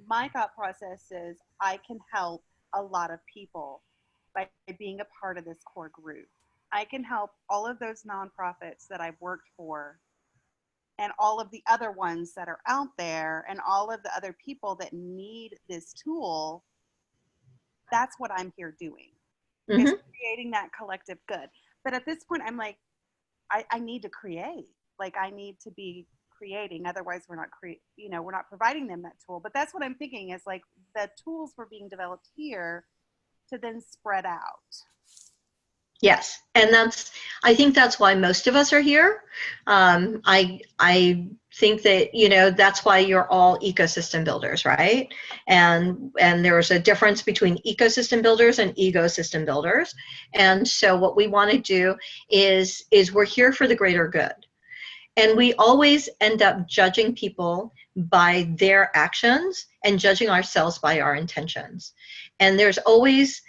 My thought process is I can help a lot of people by being a part of this core group. I can help all of those nonprofits that I've worked for and all of the other ones that are out there and all of the other people that need this tool. That's what I'm here doing, is creating that collective good. But at this point, I'm like, I need to create. Like, I need to be creating. Otherwise, we're not providing them that tool. But that's what I'm thinking is, like, the tools were being developed here to then spread out. Yes, and I think that's why most of us are here. I think that, you know, that's why you're all ecosystem builders, right? And there's a difference between ecosystem builders and ecosystem builders. And so what we want to do is we're here for the greater good. And we always end up judging people by their actions and judging ourselves by our intentions. And there's always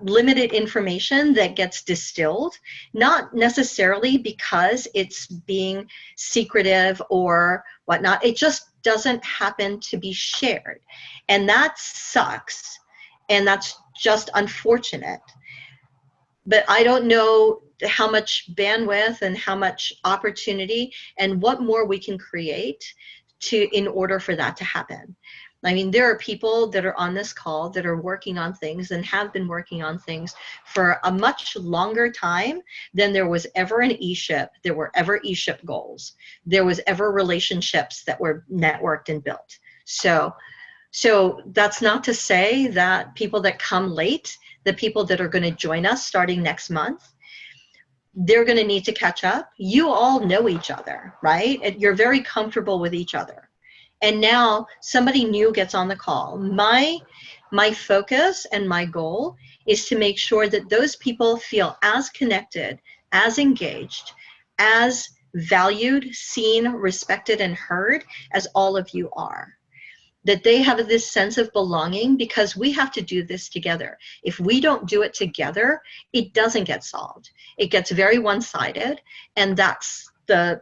limited information that gets distilled, not necessarily because it's being secretive or whatnot. It just doesn't happen to be shared. And that sucks. And that's just unfortunate. But I don't know how much bandwidth and how much opportunity and what more we can create in order for that to happen. I mean, there are people that are on this call that are working on things and have been working on things for a much longer time than there was ever an ESHIP, there were ever ESHIP goals, there was ever relationships that were networked and built. So that's not to say that people that come late, the people that are going to join us starting next month, they're going to need to catch up. You all know each other, right? You're very comfortable with each other. And now somebody new gets on the call. My focus and my goal is to make sure that those people feel as connected, as engaged, as valued, seen, respected, and heard as all of you are. That they have this sense of belonging, because we have to do this together. If we don't do it together, it doesn't get solved. It gets very one-sided, and that's the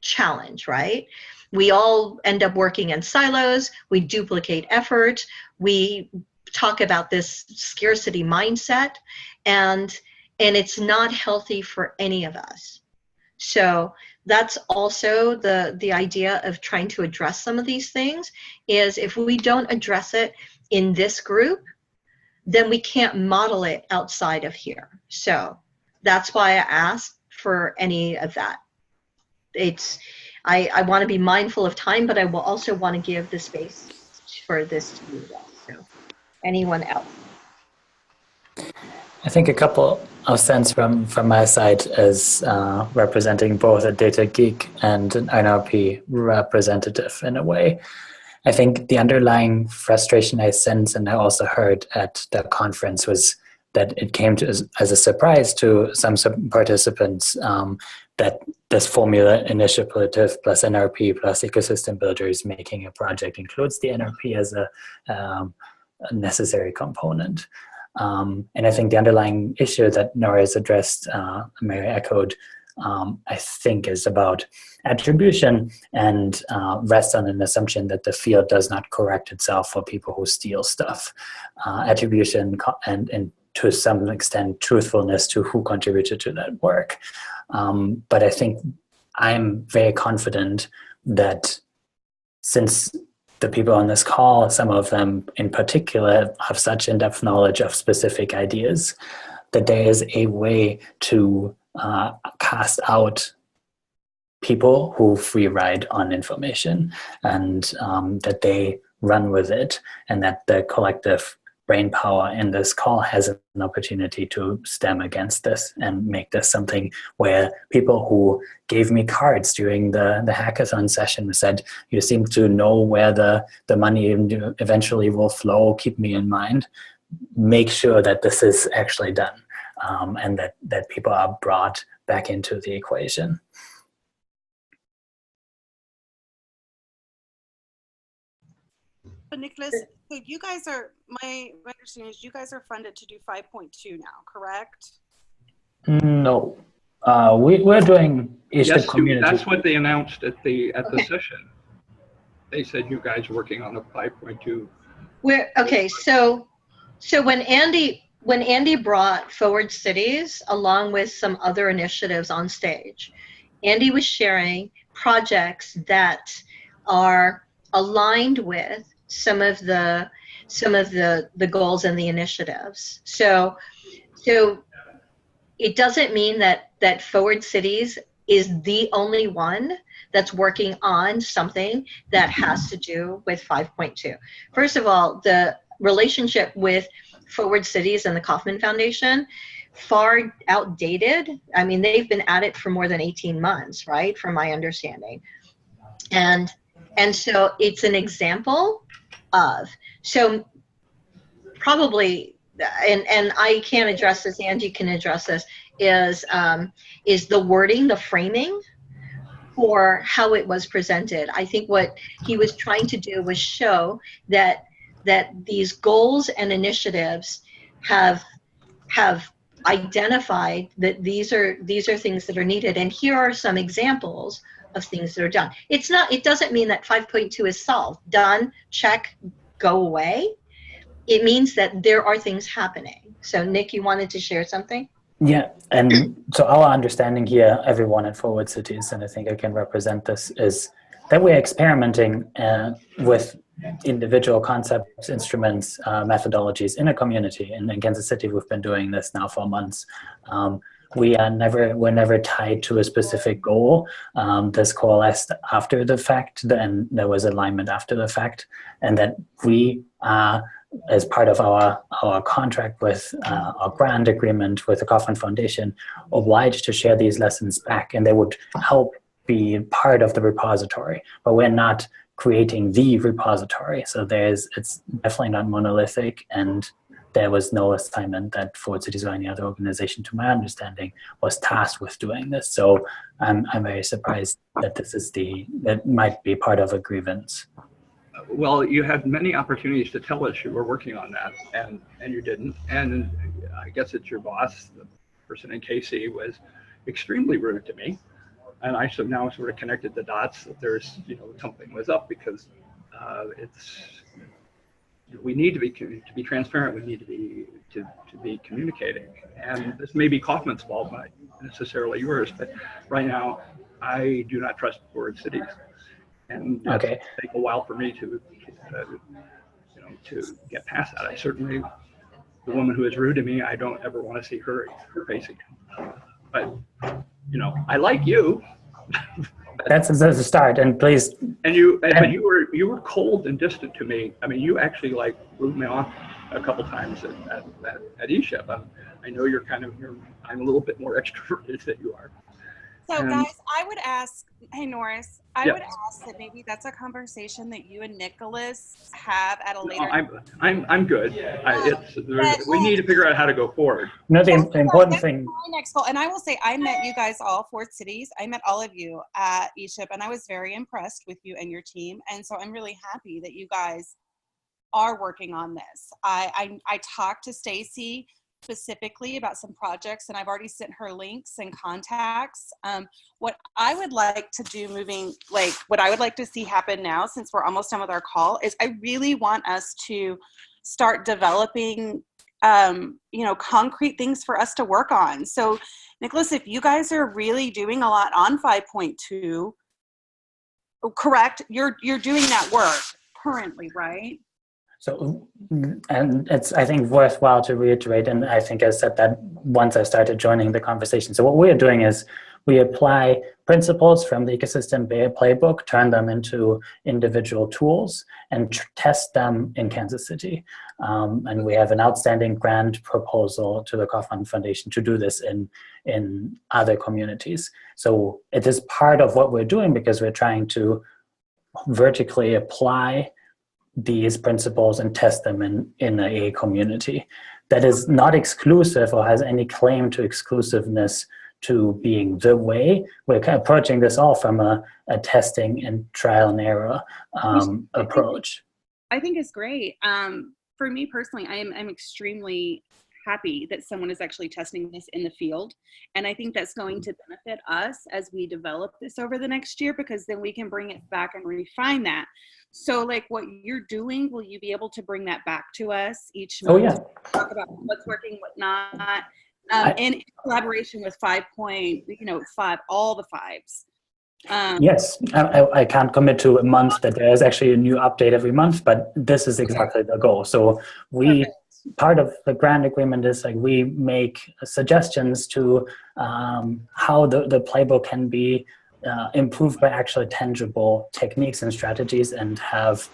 challenge, right? We all end up working in silos, we duplicate effort, we talk about this scarcity mindset, and it's not healthy for any of us. So that's also the idea of trying to address some of these things, is if we don't address it in this group, then we can't model it outside of here. So that's why I asked for any of that. I want to be mindful of time, but I will also want to give the space for this to be well. So anyone else? I think a couple of cents from my side as representing both a data geek and an NLP representative in a way. I think the underlying frustration I sense and I also heard at the conference was that it came as a surprise to some participants that this formula, initiative plus NLP plus ecosystem builders making a project, includes the NLP as a necessary component. And I think the underlying issue that Nora has addressed, Mary echoed, I think is about attribution and rests on an assumption that the field does not correct itself for people who steal stuff. Attribution and to some extent truthfulness to who contributed to that work. But I think I'm very confident that since the people on this call, some of them in particular, have such in-depth knowledge of specific ideas, that there is a way to cast out people who free ride on information, and that they run with it, and that the collective brain power in this call has an opportunity to stem against this and make this something where people who gave me cards during the hackathon session said, you seem to know where the money eventually will flow, keep me in mind, make sure that this is actually done, and that people are brought back into the equation. But Nicholas, so you guys are, my understanding is you guys are funded to do 5.2 now, correct? No, we're doing ESHIP community. That's what they announced at the session. They said you guys are working on a 5.2. Okay, so when Andy brought Forward Cities along with some other initiatives on stage, Andy was sharing projects that are aligned with some of the goals and the initiatives. So it doesn't mean that Forward Cities is the only one that's working on something that has to do with 5.2. First of all, the relationship with Forward Cities and the Kauffman Foundation, far outdated. I mean, they've been at it for more than 18 months, right, from my understanding. And so it's an example of, so probably, and I can't address this, Angie can address this, is the wording, the framing for how it was presented. I think what he was trying to do was show that these goals and initiatives have identified that these are things that are needed, and here are some examples of things that are done. It doesn't mean that 5.2 is solved, done, check, go away. It means that there are things happening. So Nick, you wanted to share something? Yeah, and so our understanding here, everyone at Forward Cities, and I think I can represent this, is that we're experimenting with individual concepts, instruments, methodologies in a community. And in Kansas City, we've been doing this now for months. We're never tied to a specific goal. This coalesced after the fact, and there was alignment after the fact, and that we as part of our contract with our grant agreement with the Kauffman Foundation, obliged to share these lessons back, and they would help be part of the repository, but we're not creating the repository. So it's definitely not monolithic, and there was no assignment that Forward Cities or any other organization, to my understanding, was tasked with doing this. So I'm very surprised that that might be part of a grievance. Well, you had many opportunities to tell us you were working on that, and you didn't. And I guess it's your boss, the person in KC, was extremely rude to me. And I now sort of connected the dots that there's, something was up, because we need to be transparent. We need to be communicating. And this may be Kauffman's fault, not necessarily yours. But right now, I do not trust Forward Cities. And okay. It'll take a while for me to get past that. I certainly, the woman who is rude to me, I don't ever want to see her face again. But I like you. That's a start, and please. But you were cold and distant to me. I mean, you actually blew me off a couple times at ESHIP. I know I'm a little bit more extroverted than you are. So guys, I would ask, hey Norris, I would ask that maybe that's a conversation that you and Nicholas have at a later time. I'm good. We need to figure out how to go forward. No, the important thing. My next goal, and I will say, I met you guys all, Forward Cities. I met all of you at ESHIP, and I was very impressed with you and your team. And so I'm really happy that you guys are working on this. I talked to Stacy specifically about some projects, and I've already sent her links and contacts. What I would like to do what I would like to see happen now, since we're almost done with our call, is I really want us to start developing, concrete things for us to work on. So, Nicholas, if you guys are really doing a lot on 5.2, correct? You're doing that work currently, right? So, and it's, I think, worthwhile to reiterate, and I think I said that once I started joining the conversation. So what we are doing is we apply principles from the ecosystem playbook, turn them into individual tools, and test them in Kansas City. And we have an outstanding grant proposal to the Kaufman Foundation to do this in other communities. So it is part of what we're doing because we're trying to vertically apply these principles and test them in a community. That is not exclusive or has any claim to exclusiveness to being the way. We're approaching this all from a testing and trial and error approach. I think it's great. For me personally, I'm extremely happy that someone is actually testing this in the field. And I think that's going to benefit us as we develop this over the next year, because then we can bring it back and refine that. So like what you're doing, will you be able to bring that back to us each month? Oh, yeah. Talk about what's working, what not, in collaboration with 5, all the fives. Yes, I can't commit to a month that there's actually a new update every month, but this is exactly the goal. So part of the grant agreement is like we make suggestions to how the playbook can be improved by actually tangible techniques and strategies, and have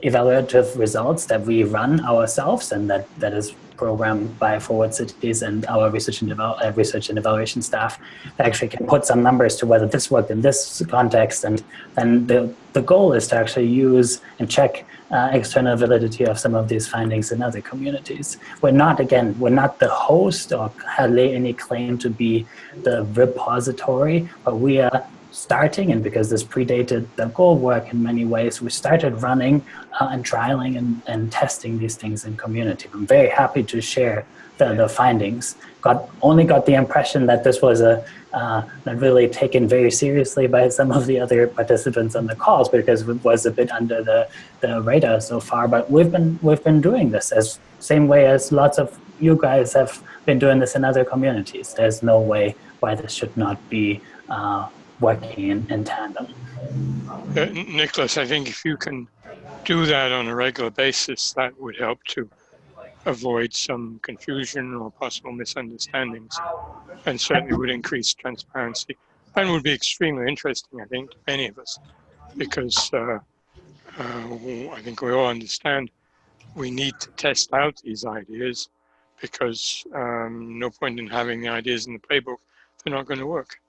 evaluative results that we run ourselves, and that is programmed by Forward Cities and our research and evaluation staff that actually can put some numbers to whether this worked in this context. And then the goal is to actually use and check external validity of some of these findings in other communities. We're not the host or lay any claim to be the repository, but we are starting, and because this predated the goal work in many ways, we started running and trialing and testing these things in community. I'm very happy to share the findings. Only got the impression that this was not really taken very seriously by some of the other participants on the calls, because it was a bit under the radar so far. But we've been doing this as same way as lots of you guys have been doing this in other communities. There's no way why this should not be working in tandem. Nicholas, I think if you can do that on a regular basis, that would help to avoid some confusion or possible misunderstandings, and certainly would increase transparency, and would be extremely interesting, I think, to many of us, because I think we all understand we need to test out these ideas, because no point in having the ideas in the playbook if they're not going to work.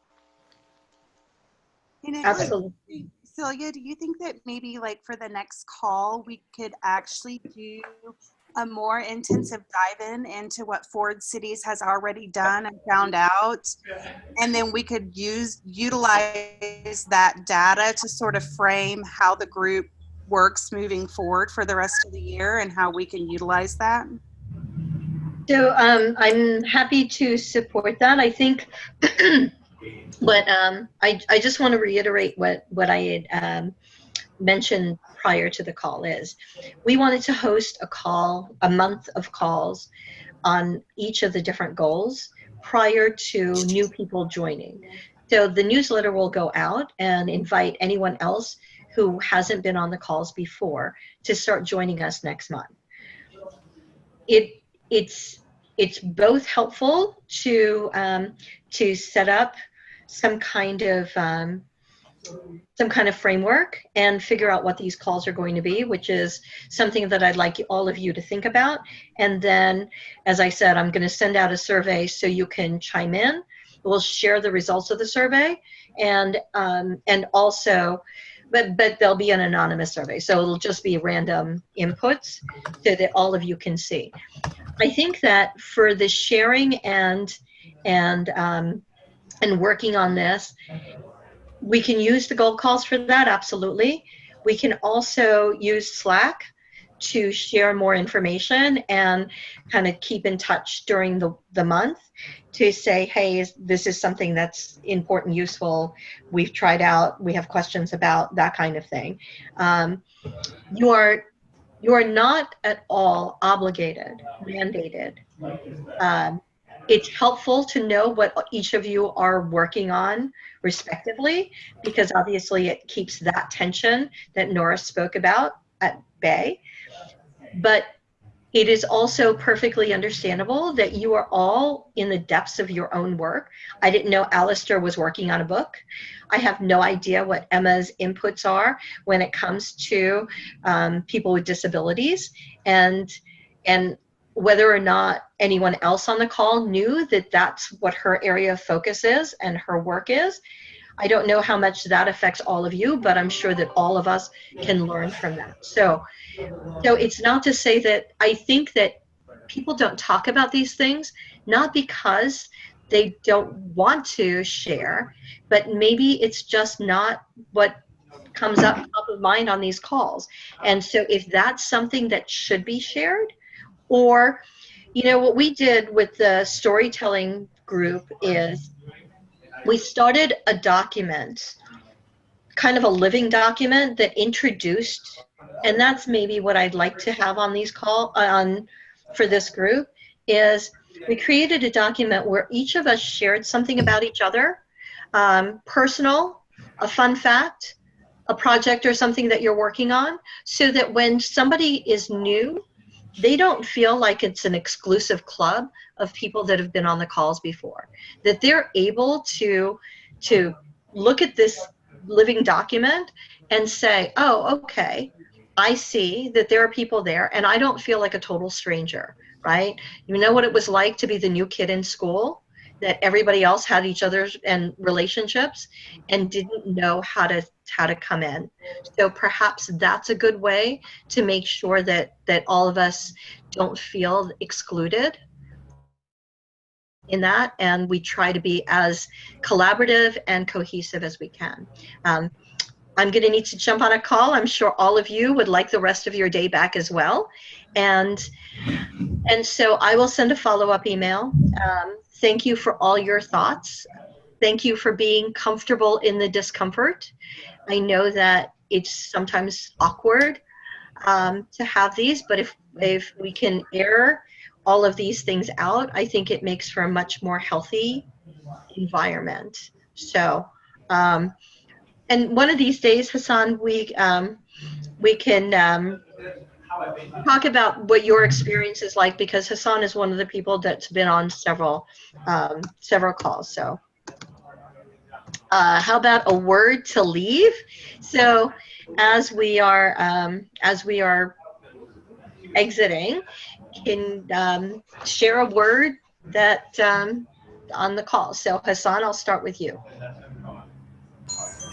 Absolutely. Celia, do you think that maybe like for the next call, we could actually do a more intensive dive into what Forward Cities has already done and found out, and then we could utilize that data to sort of frame how the group works moving forward for the rest of the year and how we can utilize that? So I'm happy to support that. I think what I just want to reiterate what I had mentioned prior to the call is we wanted to host a month of calls on each of the different goals prior to new people joining. So the newsletter will go out and invite anyone else who hasn't been on the calls before to start joining us next month. It's both helpful to set up some kind of framework and figure out what these calls are going to be, which is something that I'd like all of you to think about. And then, as I said, I'm going to send out a survey so you can chime in. We'll share the results of the survey, and also, but there'll be an anonymous survey, so it'll just be random inputs so that all of you can see. I think that for the sharing and working on this, we can use the goal calls for that, absolutely. We can also use Slack to share more information and kind of keep in touch during the month to say, hey, this is something that's important, useful, we've tried out, we have questions about, that kind of thing. You are not at all obligated, mandated. It's helpful to know what each of you are working on respectively, because obviously it keeps that tension that Nora spoke about at bay. But it is also perfectly understandable that you are all in the depths of your own work. I didn't know Alistair was working on a book. I have no idea what Emma's inputs are when it comes to people with disabilities, and whether or not anyone else on the call knew that that's what her area of focus is and her work is. I don't know how much that affects all of you, but I'm sure that all of us can learn from that. So it's not to say that I think that people don't talk about these things, not because they don't want to share, but maybe it's just not what comes up top of mind on these calls. And so if that's something that should be shared, or, you know, what we did with the storytelling group is we started a document, kind of a living document that introduced, and that's maybe what I'd like to have on these for this group, is we created a document where each of us shared something about each other, personal, a fun fact, a project or something that you're working on, so that when somebody is new, they don't feel like it's an exclusive club of people that have been on the calls before, that they're able to look at this living document and say, oh, okay, I see that there are people there and I don't feel like a total stranger, right? You know what it was like to be the new kid in school, that everybody else had each other's and relationships and didn't know how to come in. So perhaps that's a good way to make sure that all of us don't feel excluded in that, and we try to be as collaborative and cohesive as we can. I'm going to need to jump on a call. I'm sure all of you would like the rest of your day back as well. And so I will send a follow-up email. Thank you for all your thoughts. Thank you for being comfortable in the discomfort. I know that it's sometimes awkward to have these, but if we can air all of these things out, I think it makes for a much more healthy environment. So, and one of these days, Hassan, we can talk about what your experience is like, because Hassan is one of the people that's been on several calls. So how about a word to leave? So as we are exiting, can share a word that on the call. So Hassan, I'll start with you.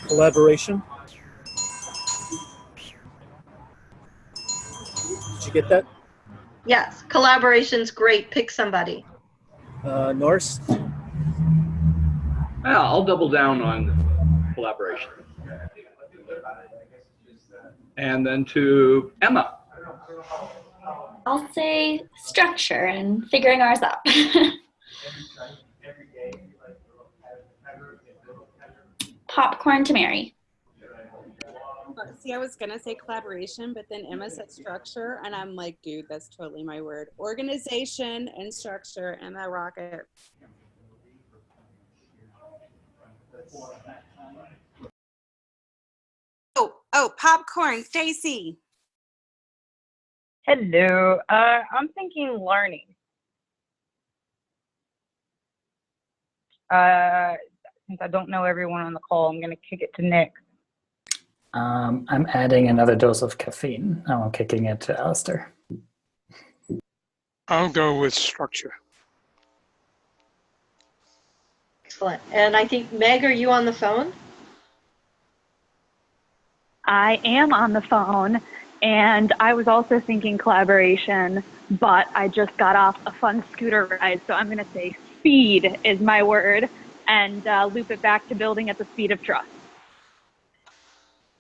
Collaboration. Did you get that? Yes, collaboration's great. Pick somebody. Norse. Yeah, I'll double down on collaboration. And then to Emma. I'll say structure and figuring ours out. Popcorn to Mary. See, I was gonna say collaboration, but then Emma said structure, and I'm like, dude, that's totally my word. Organization and structure, and I rock it. Oh, popcorn, Stacy. Hello. I'm thinking learning. Since I don't know everyone on the call, I'm going to kick it to Nick. I'm adding another dose of caffeine. I'm kicking it to Alistair. I'll go with structure. Excellent. And I think, Meg, are you on the phone? I am on the phone, and I was also thinking collaboration, but I just got off a fun scooter ride, so I'm going to say speed is my word, and loop it back to building at the speed of trust.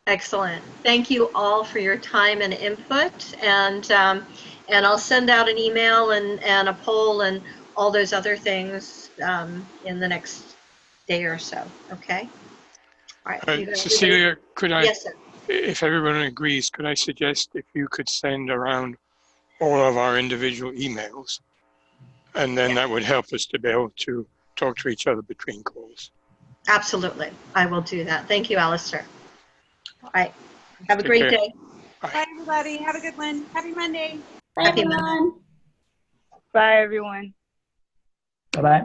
Excellent. Thank you all for your time and input. And I'll send out an email and a poll and all those other things in the next day or so. Okay. All right. You guys- Cecilia, could I, Yes, sir. if everyone agrees, could I suggest if you could send around all of our individual emails, and then that would help us to be able to talk to each other between calls. Absolutely. I will do that. Thank you, Alistair. All right. Have a Take great care. day. Bye, everybody. Have a good one. Happy Monday. Bye, Happy everyone. Bye, everyone. Bye-bye.